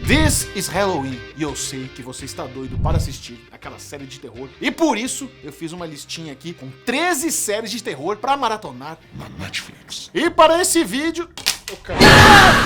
This is Halloween, e eu sei que você está doido para assistir aquela série de terror. E por isso, eu fiz uma listinha aqui com 13 séries de terror para maratonar na Netflix. E para esse vídeo...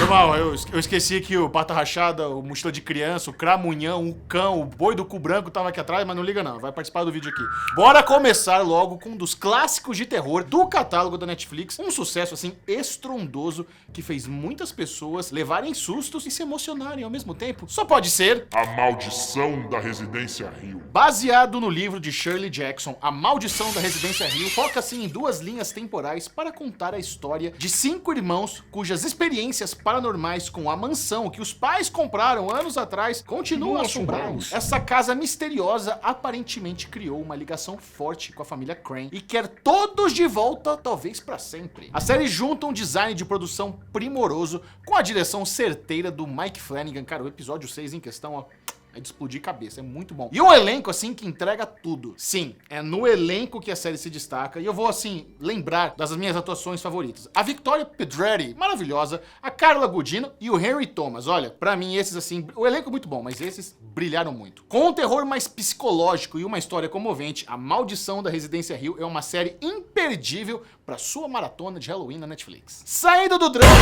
Normal, eu esqueci que o Pata Rachada, o Mochila de Criança, o Cramunhão, o Cão, o Boi do Cu Branco tava aqui atrás, mas não liga não, vai participar do vídeo aqui. Bora começar logo com um dos clássicos de terror do catálogo da Netflix, um sucesso assim estrondoso que fez muitas pessoas levarem sustos e se emocionarem ao mesmo tempo. Só pode ser A Maldição da Residência Hill. Baseado no livro de Shirley Jackson, A Maldição da Residência Hill foca-se em duas linhas temporais para contar a história de 5 irmãos cujas experiências paranormais com a mansão que os pais compraram anos atrás continuam a assombrá-los. Essa casa misteriosa aparentemente criou uma ligação forte com a família Crane e quer todos de volta, talvez para sempre. A série junta um design de produção primoroso com a direção certeira do Mike Flanagan. Cara, o episódio 6 em questão, ó, é de explodir cabeça, é muito bom. E um elenco, assim, que entrega tudo. Sim, é no elenco que a série se destaca. E eu vou, assim, lembrar das minhas atuações favoritas. A Victoria Pedretti, maravilhosa. A Carla Gugino e o Henry Thomas. Olha, pra mim esses, assim, o elenco é muito bom, mas esses brilharam muito. Com um terror mais psicológico e uma história comovente, A Maldição da Residência Hill é uma série imperdível pra sua maratona de Halloween na Netflix. Saindo do drama,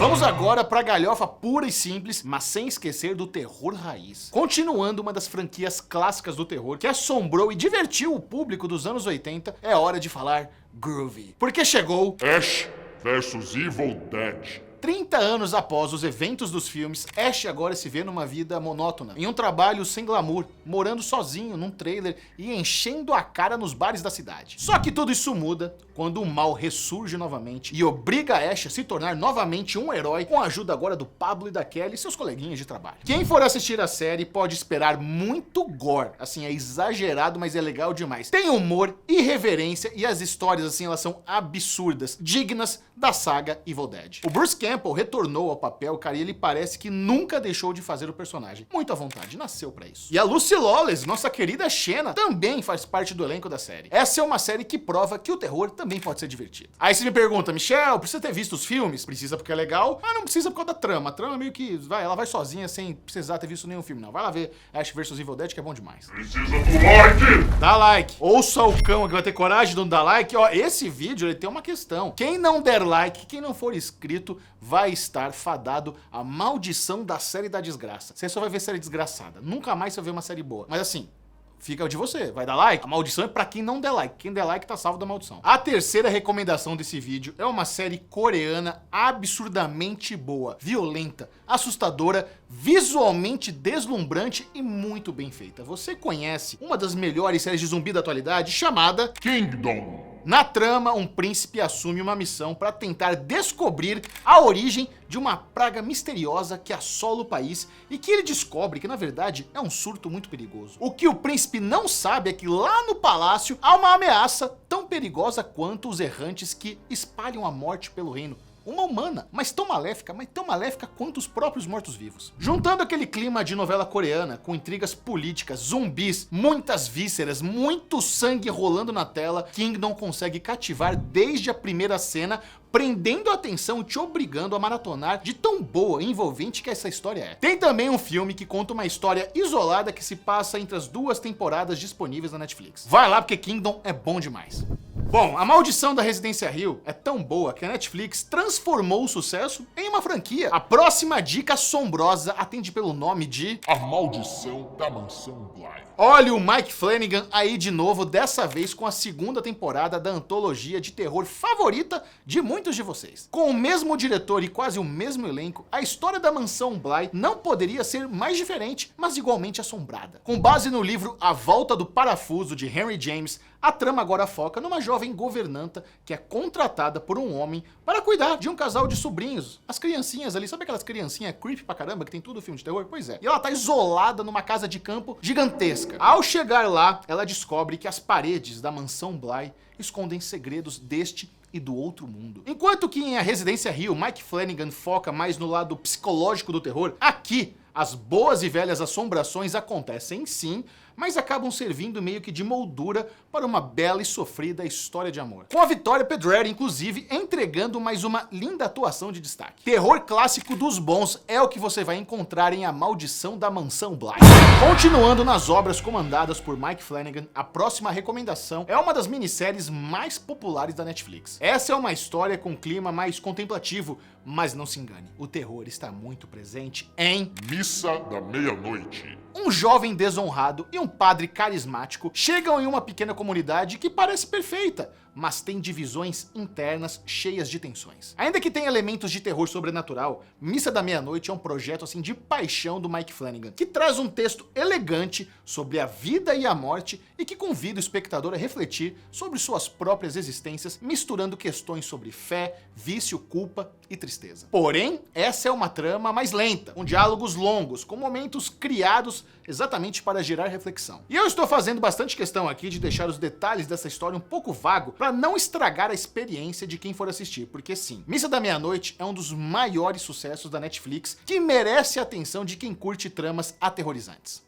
vamos agora pra galhofa pura e simples, mas sem esquecer do terror raiz. Continuando uma das franquias clássicas do terror que assombrou e divertiu o público dos anos 80, é hora de falar Groovy. Porque chegou Ash vs Evil Dead. 30 anos após os eventos dos filmes, Ash agora se vê numa vida monótona, em um trabalho sem glamour, morando sozinho num trailer e enchendo a cara nos bares da cidade. Só que tudo isso muda quando o mal ressurge novamente e obriga Ash a se tornar novamente um herói, com a ajuda agora do Pablo e da Kelly e seus coleguinhas de trabalho. Quem for assistir a série pode esperar muito gore, assim, é exagerado, mas é legal demais. Tem humor, irreverência e as histórias, assim, elas são absurdas, dignas da saga Evil Dead. O Bruce Campbell retornou ao papel, cara, e ele parece que nunca deixou de fazer o personagem. Muito à vontade, nasceu pra isso. E a Lucy Lawless, nossa querida Xena, também faz parte do elenco da série. Essa é uma série que prova que o terror também pode ser divertido. Aí você me pergunta, Michel, precisa ter visto os filmes? Precisa porque é legal, mas não precisa por causa da trama. A trama meio que, ela vai sozinha sem precisar ter visto nenhum filme, não. Vai lá ver Ash vs Evil Dead, que é bom demais. Precisa do like! Dá like. Ouça o cão que vai ter coragem de não dar like. Ó, esse vídeo, ele tem uma questão. Quem não der like, quem não for inscrito, vai estar fadado à maldição da série da desgraça. Você só vai ver série desgraçada. Nunca mais você vai ver uma série boa. Mas assim, fica de você. Vai dar like? A maldição é pra quem não der like. Quem der like tá salvo da maldição. A terceira recomendação desse vídeo é uma série coreana absurdamente boa, violenta, assustadora, visualmente deslumbrante e muito bem feita. Você conhece uma das melhores séries de zumbi da atualidade, chamada Kingdom. Na trama, um príncipe assume uma missão para tentar descobrir a origem de uma praga misteriosa que assola o país e que ele descobre que, na verdade, é um surto muito perigoso. O que o príncipe não sabe é que lá no palácio há uma ameaça tão perigosa quanto os errantes que espalham a morte pelo reino. Uma humana, mas tão maléfica quanto os próprios mortos-vivos. Juntando aquele clima de novela coreana, com intrigas políticas, zumbis, muitas vísceras, muito sangue rolando na tela, Kingdom consegue cativar desde a primeira cena, prendendo a atenção e te obrigando a maratonar de tão boa e envolvente que essa história é. Tem também um filme que conta uma história isolada que se passa entre as 2 temporadas disponíveis na Netflix. Vai lá porque Kingdom é bom demais. Bom, A Maldição da Residência Hill é tão boa que a Netflix transformou o sucesso em uma franquia. A próxima dica assombrosa atende pelo nome de A Maldição da Mansão Bly. Olha o Mike Flanagan aí de novo, dessa vez com a 2ª temporada da antologia de terror favorita de muitos de vocês. Com o mesmo diretor e quase o mesmo elenco, a história da Mansão Bly não poderia ser mais diferente, mas igualmente assombrada. Com base no livro A Volta do Parafuso, de Henry James, a trama agora foca numa jovem governanta que é contratada por um homem para cuidar de um casal de sobrinhos. As criancinhas ali, sabe aquelas criancinhas creepy pra caramba que tem tudo filme de terror? Pois é. E ela tá isolada numa casa de campo gigantesca. Ao chegar lá, ela descobre que as paredes da Mansão Bly escondem segredos deste e do outro mundo. Enquanto que em A Residência Hill, Mike Flanagan foca mais no lado psicológico do terror, aqui As boas e velhas assombrações acontecem sim, mas acabam servindo meio que de moldura para uma bela e sofrida história de amor. Com a Victoria Pedretti, inclusive, entregando mais uma linda atuação de destaque. Terror clássico dos bons é o que você vai encontrar em A Maldição da Mansão Bly. Continuando nas obras comandadas por Mike Flanagan, a próxima recomendação é uma das minisséries mais populares da Netflix. Essa é uma história com clima mais contemplativo, mas não se engane, o terror está muito presente em Missa da Meia-Noite. Um jovem desonrado e um padre carismático chegam em uma pequena comunidade que parece perfeita, mas tem divisões internas cheias de tensões. Ainda que tenha elementos de terror sobrenatural, Missa da Meia-Noite é um projeto assim de paixão do Mike Flanagan, que traz um texto elegante sobre a vida e a morte e que convida o espectador a refletir sobre suas próprias existências, misturando questões sobre fé, vício, culpa e tristeza. Porém, essa é uma trama mais lenta, com diálogos longos, com momentos criados exatamente para gerar reflexão. E eu estou fazendo bastante questão aqui de deixar os detalhes dessa história um pouco vago para não estragar a experiência de quem for assistir, porque sim, Missa da Meia-Noite é um dos maiores sucessos da Netflix que merece a atenção de quem curte tramas aterrorizantes.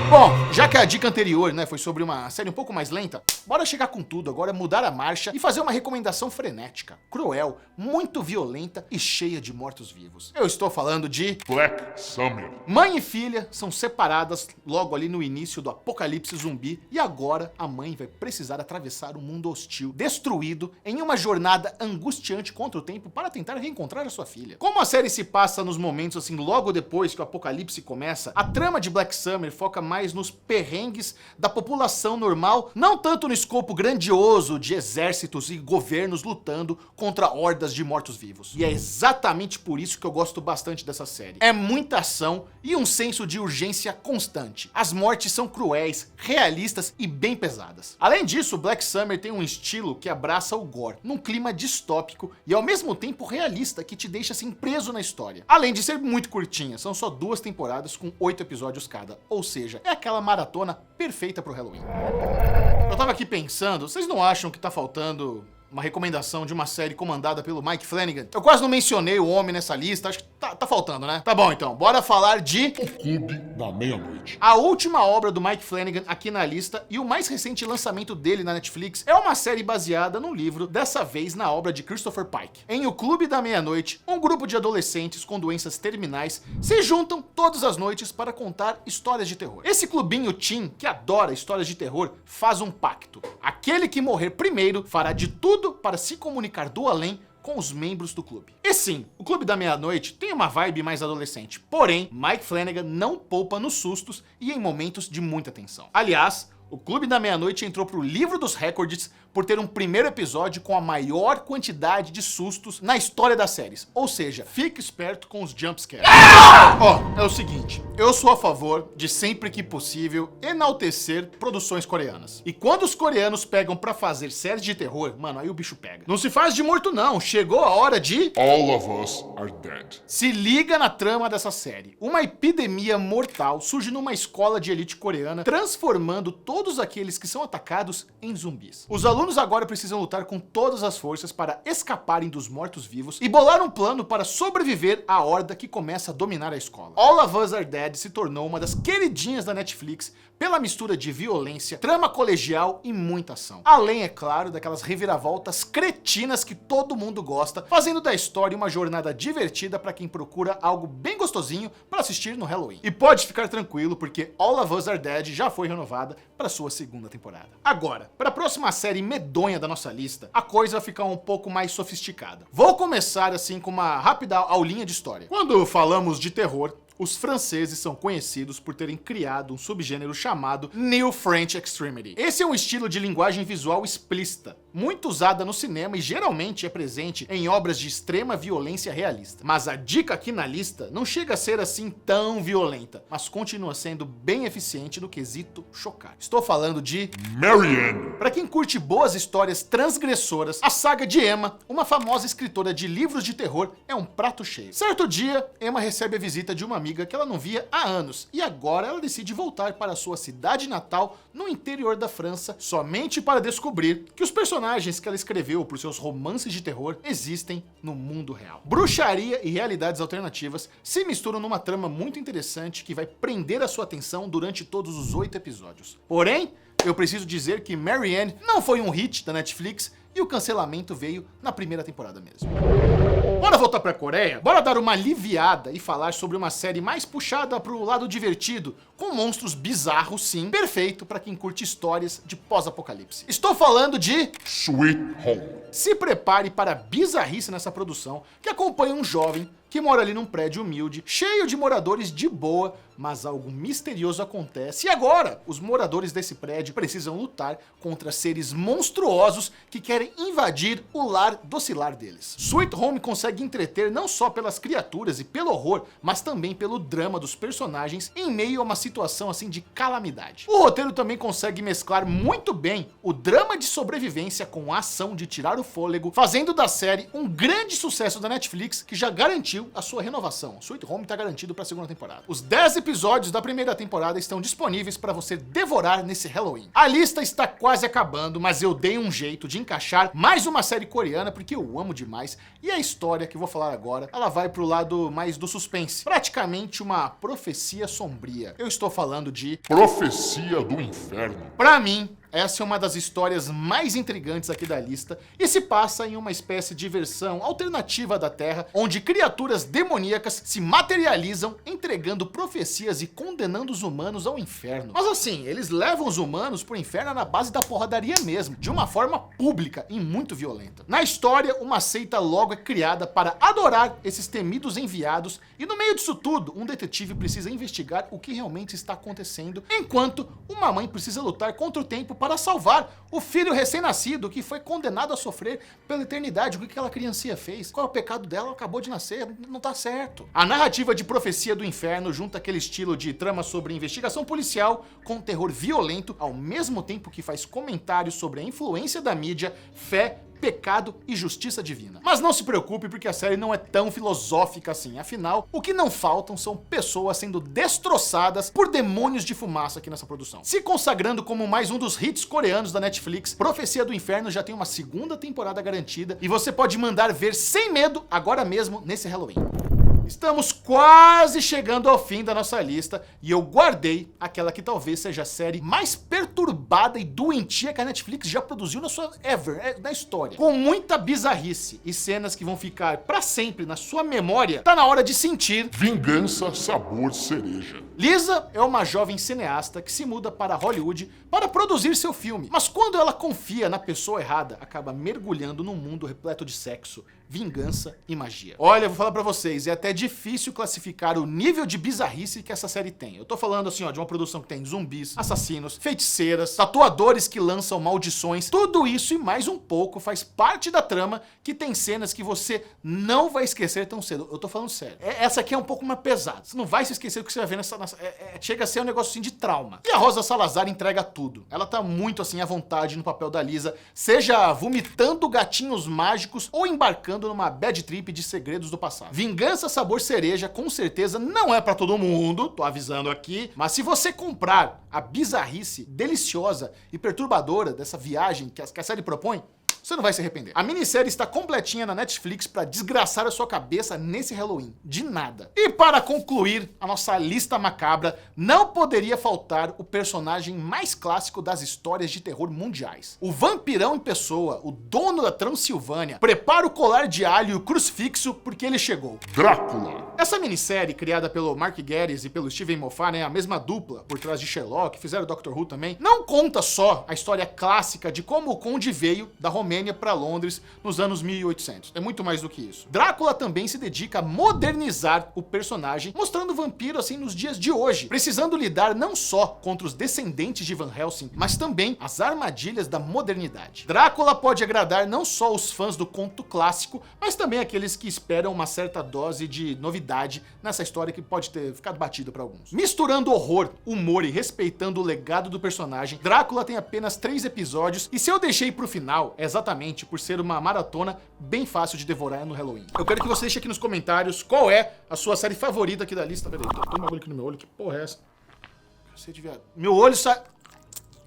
Bom, já que a dica anterior, né, foi sobre uma série um pouco mais lenta, bora chegar com tudo agora, mudar a marcha e fazer uma recomendação frenética, cruel, muito violenta e cheia de mortos-vivos. Eu estou falando de Black Summer. Mãe e filha são separadas logo ali no início do apocalipse zumbi e agora a mãe vai precisar atravessar um mundo hostil, destruído, em uma jornada angustiante contra o tempo para tentar reencontrar a sua filha. Como a série se passa nos momentos assim logo depois que o apocalipse começa, a trama de Black Summer foca mais nos perrengues da população normal, não tanto no escopo grandioso de exércitos e governos lutando contra hordas de mortos-vivos. E é exatamente por isso que eu gosto bastante dessa série. É muita ação e um senso de urgência constante. As mortes são cruéis, realistas e bem pesadas. Além disso, Black Summer tem um estilo que abraça o gore, num clima distópico e ao mesmo tempo realista que te deixa assim preso na história. Além de ser muito curtinha, são só 2 temporadas com 8 episódios cada, ou seja, é aquela maratona perfeita pro Halloween. Eu tava aqui pensando, vocês não acham que tá faltando uma recomendação de uma série comandada pelo Mike Flanagan? Eu quase não mencionei o homem nessa lista, acho que tá faltando, né? Tá bom então, bora falar de O Clube da Meia-Noite. a última obra do Mike Flanagan aqui na lista e o mais recente lançamento dele na Netflix é uma série baseada no livro, dessa vez na obra de Christopher Pike. Em O Clube da Meia-Noite, um grupo de adolescentes com doenças terminais se juntam todas as noites para contar histórias de terror. Esse clubinho teen, que adora histórias de terror, faz um pacto. Aquele que morrer primeiro fará de tudo para se comunicar do além com os membros do clube. E sim, o Clube da Meia-Noite tem uma vibe mais adolescente, porém, Mike Flanagan não poupa nos sustos e em momentos de muita tensão. Aliás, o Clube da Meia-Noite entrou pro livro dos recordes por ter um primeiro episódio com a maior quantidade de sustos na história das séries. Ou seja, fique esperto com os jumpscares. Ó, é o seguinte, eu sou a favor de sempre que possível enaltecer produções coreanas. E quando os coreanos pegam pra fazer séries de terror, mano, aí o bicho pega. Não se faz de morto não, chegou a hora de... All of Us Are Dead. Se liga na trama dessa série. Uma epidemia mortal surge numa escola de elite coreana, transformando todos aqueles que são atacados em zumbis. Os alunos agora precisam lutar com todas as forças para escaparem dos mortos-vivos e bolar um plano para sobreviver à horda que começa a dominar a escola. All of Us Are Dead se tornou uma das queridinhas da Netflix pela mistura de violência, trama colegial e muita ação. Além, é claro, daquelas reviravoltas cretinas que todo mundo gosta, fazendo da história uma jornada divertida para quem procura algo bem gostosinho para assistir no Halloween. E pode ficar tranquilo, porque All of Us Are Dead já foi renovada para sua 2ª temporada. Agora, para a próxima série medonha da nossa lista, a coisa vai ficar um pouco mais sofisticada. Vou começar assim com uma rápida aulinha de história. Quando falamos de terror, os franceses são conhecidos por terem criado um subgênero chamado New French Extremity. Esse é um estilo de linguagem visual explícita, muito usada no cinema e geralmente é presente em obras de extrema violência realista. Mas a dica aqui na lista não chega a ser assim tão violenta, mas continua sendo bem eficiente no quesito chocar. Estou falando de Marianne. Para quem curte boas histórias transgressoras, a saga de Emma, uma famosa escritora de livros de terror, é um prato cheio. Certo dia, Emma recebe a visita de uma amiga que ela não via há anos e agora ela decide voltar para sua cidade natal no interior da França somente para descobrir que os personagens personagens que ela escreveu por seus romances de terror existem no mundo real. Bruxaria e realidades alternativas se misturam numa trama muito interessante que vai prender a sua atenção durante todos os 8 episódios. Porém, eu preciso dizer que Marianne não foi um hit da Netflix e o cancelamento veio na primeira temporada mesmo. Bora voltar pra Coreia? Bora dar uma aliviada e falar sobre uma série mais puxada pro lado divertido, com monstros bizarros sim, perfeito pra quem curte histórias de pós-apocalipse. Estou falando de Sweet Home. Se prepare para a bizarrice nessa produção, que acompanha um jovem que mora ali num prédio humilde, cheio de moradores de boa, mas algo misterioso acontece e agora os moradores desse prédio precisam lutar contra seres monstruosos que querem invadir o lar docilar deles. Sweet Home consegue entreter não só pelas criaturas e pelo horror, mas também pelo drama dos personagens em meio a uma situação assim de calamidade. O roteiro também consegue mesclar muito bem o drama de sobrevivência com a ação de tirar o fôlego, fazendo da série um grande sucesso da Netflix que já garantiu a sua renovação. Sweet Home está garantido para a segunda temporada. Os 10 episódios da primeira temporada estão disponíveis para você devorar nesse Halloween. A lista está quase acabando, mas eu dei um jeito de encaixar mais uma série coreana porque eu amo demais e a história que eu vou falar agora, ela vai pro lado mais do suspense, praticamente uma profecia sombria. Eu estou falando de Profecia do Inferno. Pra mim, essa é uma das histórias mais intrigantes aqui da lista e se passa em uma espécie de versão alternativa da Terra, onde criaturas demoníacas se materializam, entregando profecias e condenando os humanos ao inferno. Mas assim, eles levam os humanos pro inferno na base da porradaria mesmo, de uma forma pública e muito violenta. Na história, uma seita logo é criada para adorar esses temidos enviados e no meio disso tudo, um detetive precisa investigar o que realmente está acontecendo, enquanto uma mãe precisa lutar contra o tempo para salvar o filho recém-nascido que foi condenado a sofrer pela eternidade. O que aquela criancinha fez? Qual é o pecado dela? Ela acabou de nascer, não tá certo. A narrativa de Profecia do Inferno junta aquele estilo de trama sobre investigação policial com terror violento, ao mesmo tempo que faz comentários sobre a influência da mídia, fé, pecado e justiça divina. Mas não se preocupe porque a série não é tão filosófica assim, afinal, o que não faltam são pessoas sendo destroçadas por demônios de fumaça aqui nessa produção. Se consagrando como mais um dos hits coreanos da Netflix, Profecia do Inferno já tem uma segunda temporada garantida e você pode mandar ver sem medo agora mesmo nesse Halloween. Estamos quase chegando ao fim da nossa lista e eu guardei aquela que talvez seja a série mais perturbada e doentia que a Netflix já produziu na história. Com muita bizarrice e cenas que vão ficar pra sempre na sua memória, tá na hora de sentir Vingança Sabor Cereja. Lisa é uma jovem cineasta que se muda para Hollywood para produzir seu filme, mas quando ela confia na pessoa errada, acaba mergulhando num mundo repleto de sexo, vingança e magia. Olha, eu vou falar pra vocês, é até difícil classificar o nível de bizarrice que essa série tem. Eu tô falando assim, ó, de uma produção que tem zumbis, assassinos, feiticeiras, tatuadores que lançam maldições, tudo isso e mais um pouco faz parte da trama que tem cenas que você não vai esquecer tão cedo. Eu tô falando sério. Essa aqui é um pouco mais pesada. Você não vai se esquecer do que você vai ver nessa... chega a ser um negócio assim de trauma. E a Rosa Salazar entrega tudo. Ela tá muito assim à vontade no papel da Lisa, seja vomitando gatinhos mágicos ou embarcando numa bad trip de segredos do passado. Vingança Sabor Cereja com certeza não é pra todo mundo, tô avisando aqui, mas se você comprar a bizarrice deliciosa e perturbadora dessa viagem que a série propõe, você não vai se arrepender. A minissérie está completinha na Netflix para desgraçar a sua cabeça nesse Halloween. De nada. E para concluir a nossa lista macabra, não poderia faltar o personagem mais clássico das histórias de terror mundiais. O vampirão em pessoa, o dono da Transilvânia, prepara o colar de alho e o crucifixo porque ele chegou. Drácula. Essa minissérie, criada pelo Mark Gatiss e pelo Steven Moffat, né, a mesma dupla por trás de Sherlock, fizeram Doctor Who também, não conta só a história clássica de como o conde veio da Romênia para Londres nos anos 1800. É muito mais do que isso. Drácula também se dedica a modernizar o personagem, mostrando o vampiro assim nos dias de hoje, precisando lidar não só contra os descendentes de Van Helsing, mas também as armadilhas da modernidade. Drácula pode agradar não só os fãs do conto clássico, mas também aqueles que esperam uma certa dose de novidade nessa história que pode ter ficado batida para alguns. Misturando horror, humor e respeitando o legado do personagem, Drácula tem apenas 3 episódios e se eu deixei pro final, é exatamente por ser uma maratona bem fácil de devorar no Halloween. Eu quero que você deixe aqui nos comentários qual é a sua série favorita aqui da lista. Peraí, tem um bagulho aqui no meu olho, que porra é essa? Você devia... Meu olho sai...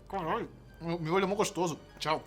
Caralho, meu olho é mó gostoso. Tchau.